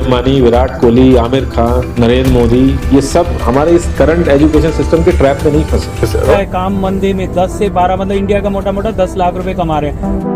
अंबानी, विराट कोहली, आमिर खान, नरेंद्र मोदी, ये सब हमारे इस करंट एजुकेशन सिस्टम के ट्रैप में नहीं फंसे। काम मंदी में 10 से 12 मतलब इंडिया का मोटा मोटा 10 लाख रुपए कमा रहे हैं।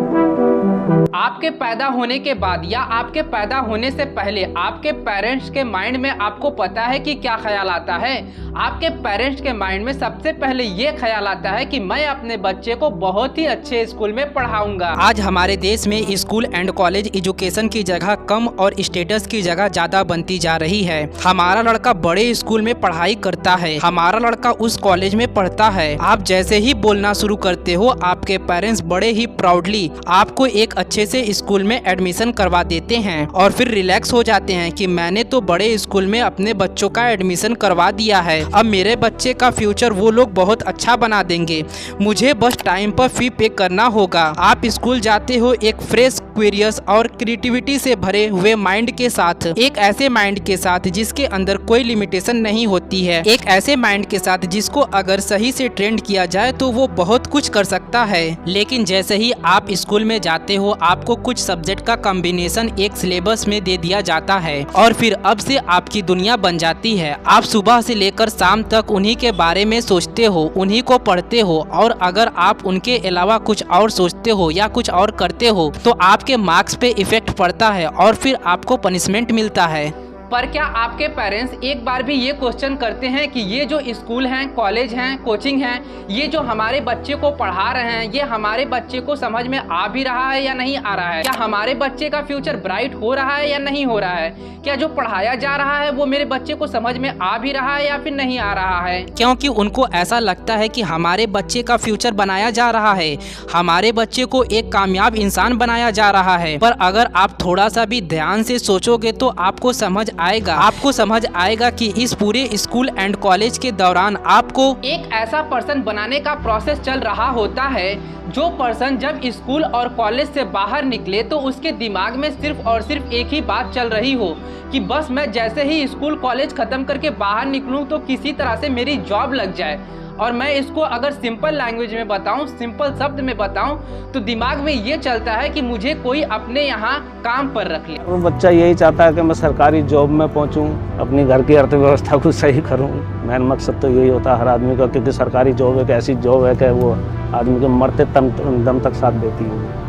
आपके पैदा होने के बाद या आपके पैदा होने से पहले आपके पेरेंट्स के माइंड में आपको पता है कि क्या ख्याल आता है? आपके पेरेंट्स के माइंड में सबसे पहले ये ख्याल आता है कि मैं अपने बच्चे को बहुत ही अच्छे स्कूल में पढ़ाऊंगा। आज हमारे देश में स्कूल एंड कॉलेज एजुकेशन की जगह कम और स्टेटस की जगह ज्यादा बनती जा रही है। हमारा लड़का बड़े स्कूल में पढ़ाई करता है, हमारा लड़का उस कॉलेज में पढ़ता है। आप जैसे ही बोलना शुरू करते हो, आपके पेरेंट्स बड़े ही प्राउडली आपको एक अच्छे से स्कूल में एडमिशन करवा देते हैं और फिर रिलैक्स हो जाते हैं कि मैंने तो बड़े स्कूल में अपने बच्चों का एडमिशन करवा दिया है, अब मेरे बच्चे का फ्यूचर वो लोग बहुत अच्छा बना देंगे, मुझे बस टाइम पर फी पे करना होगा। आप स्कूल जाते हो एक फ्रेश, क्यूरियस और क्रिएटिविटी से भरे हुए माइंड के साथ, एक ऐसे माइंड के साथ जिसके अंदर कोई लिमिटेशन नहीं होती है, एक ऐसे माइंड के साथ जिसको अगर सही से ट्रेंड किया जाए तो वो बहुत कुछ कर सकता है। लेकिन जैसे ही आप स्कूल में जाते हो, आपको कुछ सब्जेक्ट का कॉम्बिनेशन एक सिलेबस में दे दिया जाता है और फिर अब से आपकी दुनिया बन जाती है। आप सुबह से लेकर शाम तक उन्हीं के बारे में सोचते हो, उन्हीं को पढ़ते हो और अगर आप उनके अलावा कुछ और सोचते हो या कुछ और करते हो तो आपके मार्क्स पे इफेक्ट पड़ता है और फिर आपको पनिशमेंट मिलता है। पर क्या आपके पेरेंट्स एक बार भी ये क्वेश्चन करते हैं कि ये जो स्कूल हैं, कॉलेज हैं, कोचिंग हैं, ये जो हमारे बच्चे को पढ़ा रहे हैं, ये हमारे बच्चे को समझ में आ भी रहा है या नहीं आ रहा है? क्या हमारे बच्चे का फ्यूचर ब्राइट हो रहा है या नहीं हो रहा है? क्या जो पढ़ाया जा रहा है वो मेरे बच्चे को समझ में आ भी रहा है या फिर नहीं आ रहा है? क्योंकि उनको ऐसा लगता है कि हमारे बच्चे का फ्यूचर बनाया जा रहा है, हमारे बच्चे को एक कामयाब इंसान बनाया जा रहा है। पर अगर आप थोड़ा सा भी ध्यान से सोचोगे तो आपको समझ आएगा कि इस पूरे स्कूल एंड कॉलेज के दौरान आपको एक ऐसा पर्सन बनाने का प्रोसेस चल रहा होता है, जो पर्सन जब स्कूल और कॉलेज से बाहर निकले तो उसके दिमाग में सिर्फ और सिर्फ एक ही बात चल रही हो कि बस मैं जैसे ही स्कूल कॉलेज खत्म करके बाहर निकलूं तो किसी तरह से मेरी जॉब लग जाए। और मैं इसको अगर सिंपल लैंग्वेज में बताऊं, सिंपल शब्द में बताऊं तो दिमाग में ये चलता है कि मुझे कोई अपने यहाँ काम पर रख ले। वो बच्चा यही चाहता है कि मैं सरकारी जॉब में पहुंचूं, अपनी घर की अर्थव्यवस्था को सही करूं। मेन मकसद तो यही होता है हर आदमी का, क्योंकि सरकारी जॉब एक ऐसी जॉब है कि वो आदमी को मरते दम तक साथ देती है।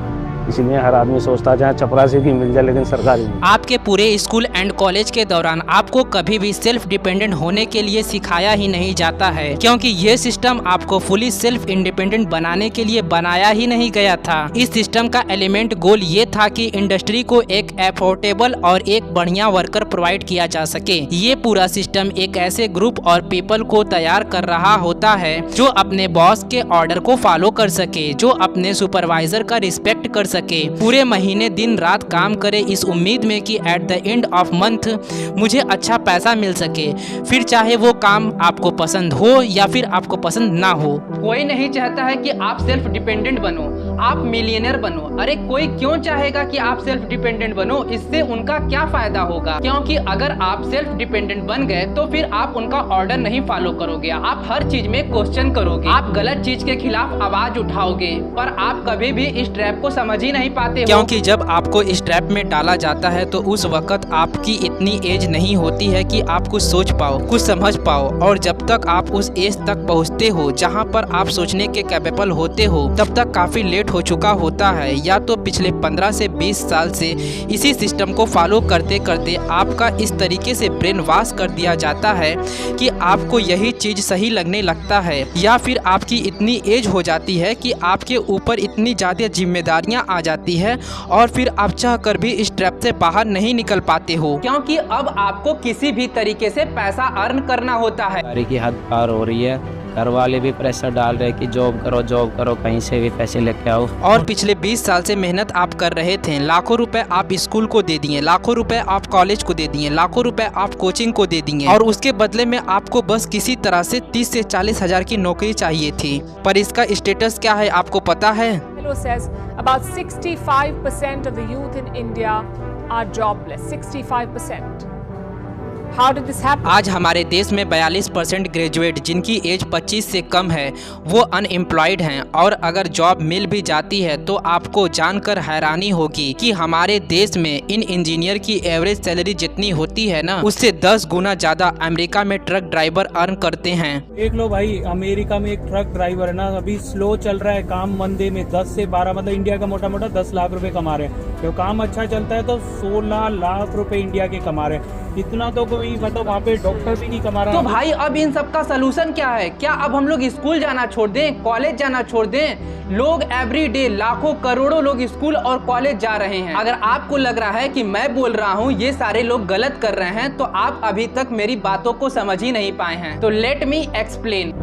इसलिए हर आदमी सोचता है चाहे चपरासी की मिल जाए लेकिन सरकारी नहीं। आपके पूरे स्कूल एंड कॉलेज के दौरान आपको कभी भी सेल्फ डिपेंडेंट होने के लिए सिखाया ही नहीं जाता है, क्योंकि ये सिस्टम आपको फुली सेल्फ इंडिपेंडेंट बनाने के लिए बनाया ही नहीं गया था। इस सिस्टम का एलिमेंट गोल ये था कि इंडस्ट्री को एक अफोर्डेबल और एक बढ़िया वर्कर प्रोवाइड किया जा सके। ये पूरा सिस्टम एक ऐसे ग्रुप और पीपल को तैयार कर रहा होता है जो अपने बॉस के ऑर्डर को फॉलो कर सके, जो अपने सुपरवाइजर का रिस्पेक्ट कर सके, पूरे महीने दिन रात काम करे इस उम्मीद में कि at the end of month मुझे अच्छा पैसा मिल सके, फिर चाहे वो काम आपको पसंद हो या फिर आपको पसंद ना हो। कोई नहीं चाहता है कि आप सेल्फ डिपेंडेंट बनो, आप मिलियनर बनो। अरे कोई क्यों चाहेगा कि आप सेल्फ डिपेंडेंट बनो? इससे उनका क्या फायदा होगा? क्योंकि अगर आप सेल्फ डिपेंडेंट बन गए तो फिर आप उनका ऑर्डर नहीं फॉलो करोगे, आप हर चीज में क्वेश्चन करोगे, आप गलत चीज के खिलाफ आवाज उठाओगे। पर आप कभी भी इस ट्रैप को समझ ही नहीं पाते हो, क्योंकि जब आपको इस ट्रैप में डाला जाता है तो उस वक्त आपकी इतनी एज नहीं होती है कि आप कुछ सोच पाओ, कुछ समझ पाओ। और जब तक आप उस एज तक पहुंचते हो जहां पर आप सोचने के कैपेबल होते हो, तब तक काफी लेट हो चुका होता है। या तो पिछले 15 से 20 साल से इसी सिस्टम को फॉलो करते करते आपका इस तरीके से ब्रेन वॉश कर दिया जाता है कि आपको यही चीज सही लगने लगता है, या फिर आपकी इतनी एज हो जाती है कि आपके ऊपर इतनी ज्यादा जिम्मेदारियां आ जाती है और फिर आप चाह कर भी इस ट्रैप से बाहर नहीं निकल पाते हो, क्योंकि अब आपको किसी भी तरीके से पैसा अर्न करना होता है। सारी की हद पार हो रही है, घर वाले भी प्रेशर डाल रहे हैं कि जॉब करो, कहीं से भी पैसे लेके आओ। और पिछले 20 साल से मेहनत आप कर रहे थे, लाखों रुपए आप स्कूल को दे दिए, लाखों रुपए आप कॉलेज को दे दिए, लाखों रुपए आप कोचिंग को दे दिए, और उसके बदले में आपको बस किसी तरह से 30 से 40 हजार की नौकरी चाहिए थी। पर इसका स्टेटस क्या है आपको पता है? says about 65% of the youth in India are jobless. 65%. How did this happen? आज हमारे देश में 42% ग्रेजुएट जिनकी एज 25 से कम है वो अनएम्प्लॉयड हैं, और अगर जॉब मिल भी जाती है तो आपको जानकर हैरानी होगी कि हमारे देश में इन इंजीनियर की एवरेज सैलरी जितनी होती है ना, उससे 10 गुना ज्यादा अमेरिका में ट्रक ड्राइवर अर्न करते हैं। देख लो भाई, अमेरिका में एक ट्रक ड्राइवर है ना, अभी स्लो चल रहा है काम, मंदे में 10 से 12 मतलब इंडिया का मोटा मोटा 10 लाख रुपए कमा रहे हैं। तो काम अच्छा चलता है तो 16 लाख रुपए इंडिया के कमा रहे हैं। इतना तो कोई मतलब वहाँ पे डॉक्टर भी नहीं कमा रहा। तो भाई अब इन सब का सलूशन क्या है? क्या अब हम लोग स्कूल जाना छोड़ दें, कॉलेज जाना छोड़ दें? लोग एवरीडे लाखों करोड़ों लोग स्कूल और कॉलेज जा रहे हैं। अगर आपको लग रहा है कि मैं बोल रहा हूँ ये सारे लोग गलत कर रहे हैं तो आप अभी तक मेरी बातों को समझ ही नहीं पाए हैं। तो लेट मी एक्सप्लेन।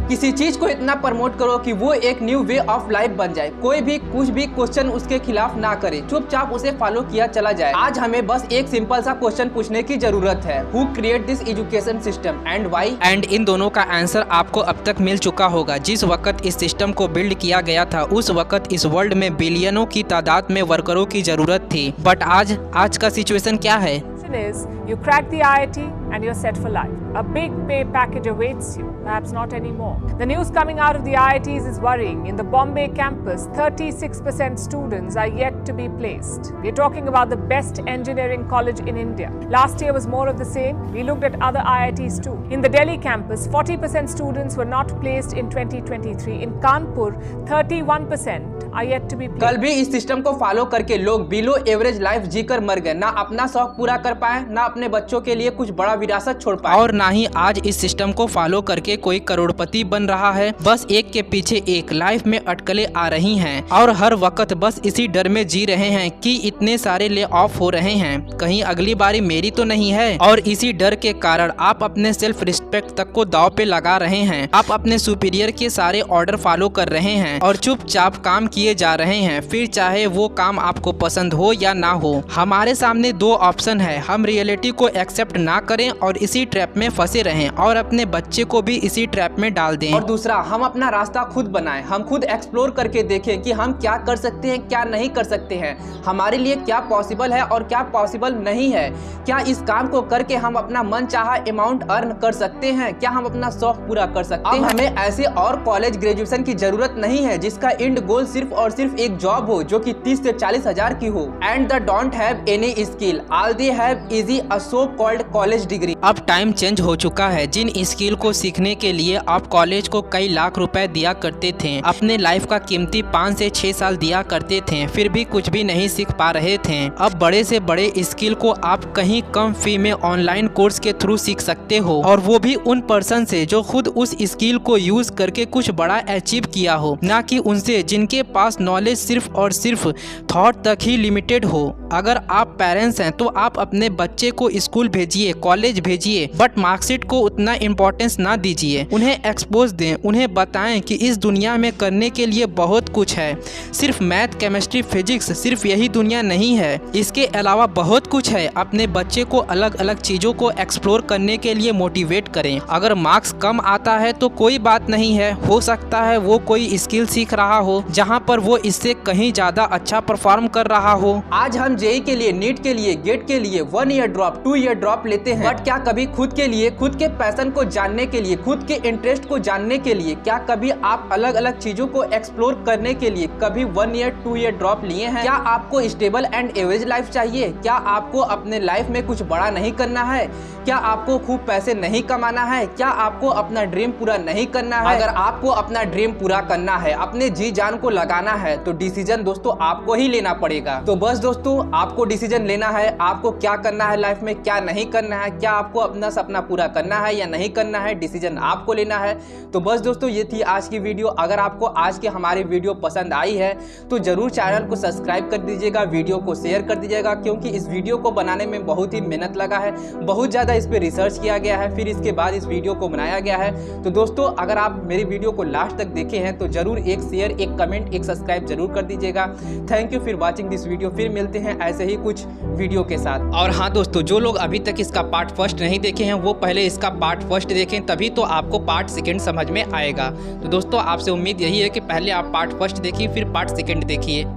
किसी चीज को इतना प्रमोट करो कि वो एक न्यू वे ऑफ लाइफ बन जाए, कोई भी कुछ भी क्वेश्चन उसके खिलाफ ना करे, चुपचाप उसे फॉलो किया चला जाए। आज हमें बस एक सिंपल सा क्वेश्चन पूछने की जरूरत है, who create this education system and why? And in दोनों का आंसर आपको अब तक मिल चुका होगा। जिस वक्त इस सिस्टम को बिल्ड किया गया था उस वक्त इस वर्ल्ड में बिलियनों की तादाद में वर्करों की जरूरत थी, बट आज का सिचुएशन क्या है? Is you crack the IIT and you're set for life. A big pay package awaits you, perhaps not anymore. The news coming out of the IITs is worrying. In the Bombay campus, 36% students are yet to be placed. We're talking about the best engineering college in India. Last year was more of the same. We looked at other IITs too. In the Delhi campus, 40% students were not placed in 2023. In Kanpur, 31% are yet to be placed. कल भी इस system को follow करके लोग below average life जीकर मर गए, ना अपना शौक पूरा कर पाए, ना अपने बच्चों के लिए कुछ बड़ा विरासत छोड़ पाए, और ना ही आज इस सिस्टम को फॉलो करके कोई करोड़पति बन रहा है। बस एक के पीछे एक लाइफ में अटकलें आ रही हैं और हर वक्त बस इसी डर में जी रहे हैं कि इतने सारे ले ऑफ हो रहे हैं, कहीं अगली बारी मेरी तो नहीं है। और इसी डर के कारण आप अपने सेल्फ रिस्पेक्ट तक को दांव पे लगा रहे हैं। आप अपने सुपीरियर के सारे ऑर्डर फॉलो कर रहे हैं और चुपचाप काम किए जा रहे हैं, फिर चाहे वो काम आपको पसंद हो या ना हो। हमारे सामने दो ऑप्शन है, हम रियलिटी को एक्सेप्ट ना करें और इसी ट्रैप में फंसे रहें और अपने बच्चे को भी इसी ट्रैप में डाल दें, और दूसरा हम अपना रास्ता खुद बनाएं, हम खुद एक्सप्लोर करके देखें कि हम क्या कर सकते हैं, क्या नहीं कर सकते हैं, हमारे लिए क्या पॉसिबल है और क्या पॉसिबल नहीं है। क्या इस काम को करके हम अपना मन चाहा अमाउंट अर्न कर सकते हैं, क्या हम अपना शौक पूरा कर सकते हैं। हमें ऐसे और कॉलेज ग्रेजुएशन की जरूरत नहीं है जिसका एंड गोल सिर्फ और सिर्फ एक जॉब हो जो कि 30 से 40 हजार की हो, and the don't have any skill, all they have easy a so called college degree. अब टाइम चेंज हो चुका है। जिन स्किल को सीखने के लिए आप कॉलेज को कई लाख रुपए दिया करते थे, अपने लाइफ का कीमती 5 से 6 साल दिया करते थे, फिर भी कुछ भी नहीं सीख पा रहे थे। अब बड़े से बड़े स्किल को आप कहीं कम फी में ऑनलाइन कोर्स के थ्रू सीख सकते हो, और वो भी उन पर्सन से जो खुद उस स्किल को यूज करके कुछ बड़ा अचीव किया हो, ना कि उनसे जिनके पास नॉलेज सिर्फ और सिर्फ थॉट तक ही लिमिटेड हो। अगर आप पेरेंट्स हैं तो आप अपने बच्चे को स्कूल भेजिए, कॉलेज भेजिए, बट मार्कशीट को उतना इम्पोर्टेंस ना दीजिए। उन्हें एक्सपोज दें, उन्हें बताएं कि इस दुनिया में करने के लिए बहुत कुछ है, सिर्फ मैथ, केमिस्ट्री, फिजिक्स सिर्फ यही दुनिया नहीं है, इसके अलावा बहुत कुछ है। अपने बच्चे को अलग अलग चीज़ों को एक्सप्लोर करने के लिए मोटिवेट करें। अगर मार्क्स कम आता है तो कोई बात नहीं है, हो सकता है वो कोई स्किल सीख रहा हो जहाँ पर वो इससे कहीं ज़्यादा अच्छा परफॉर्म कर रहा हो। आज हम जेईई के लिए, नीट के लिए, गेट के लिए 1 ईयर ड्रॉप, 2 ईयर ड्रॉप लेते हैं, बट क्या कभी खुद के लिए, खुद के पैशन को जानने के लिए, खुद के इंटरेस्ट को जानने के लिए, क्या कभी आप अलग अलग चीजों को एक्सप्लोर करने के लिए कभी 1 ईयर 2 ईयर ड्रॉप लिए हैं? क्या आपको स्टेबल एंड एवरेज लाइफ चाहिए? क्या आपको अपने लाइफ में कुछ बड़ा नहीं करना है? क्या आपको खूब पैसे नहीं कमाना है? क्या आपको अपना ड्रीम पूरा नहीं करना है? अगर आपको अपना ड्रीम पूरा करना है, अपने जी जान को लगाना है, तो डिसीजन दोस्तों आपको ही लेना पड़ेगा। तो बस दोस्तों, आपको डिसीजन लेना है, आपको क्या करना है लाइफ में, क्या नहीं करना है, क्या आपको अपना सपना पूरा करना है या नहीं करना है, डिसीजन आपको लेना है। तो बस दोस्तों, ये थी आज की वीडियो। अगर आपको आज की हमारी वीडियो पसंद आई है तो जरूर चैनल को सब्सक्राइब कर दीजिएगा, वीडियो को शेयर कर दीजिएगा, क्योंकि इस वीडियो को बनाने में बहुत ही मेहनत लगा है, बहुत ज़्यादा इस पर रिसर्च किया गया है, फिर इसके बाद इस वीडियो को बनाया गया है। तो दोस्तों, अगर आप मेरी वीडियो को लास्ट तक देखे हैं तो जरूर एक शेयर, एक कमेंट, एक सब्सक्राइब जरूर कर दीजिएगा। Thank you for watching this video. फिर मिलते हैं ऐसे ही कुछ वीडियो के साथ। और हाँ दोस्तों, जो लोग अभी तक इसका पार्ट फर्स्ट नहीं देखे हैं वो पहले इसका पार्ट फर्स्ट देखें, तभी तो आपको पार्ट सेकंड समझ में आएगा। तो दोस्तों, आपसे उम्मीद यही है कि पहले आप पार्ट फर्स्ट देखिए, फिर पार्ट सेकंड देखिए।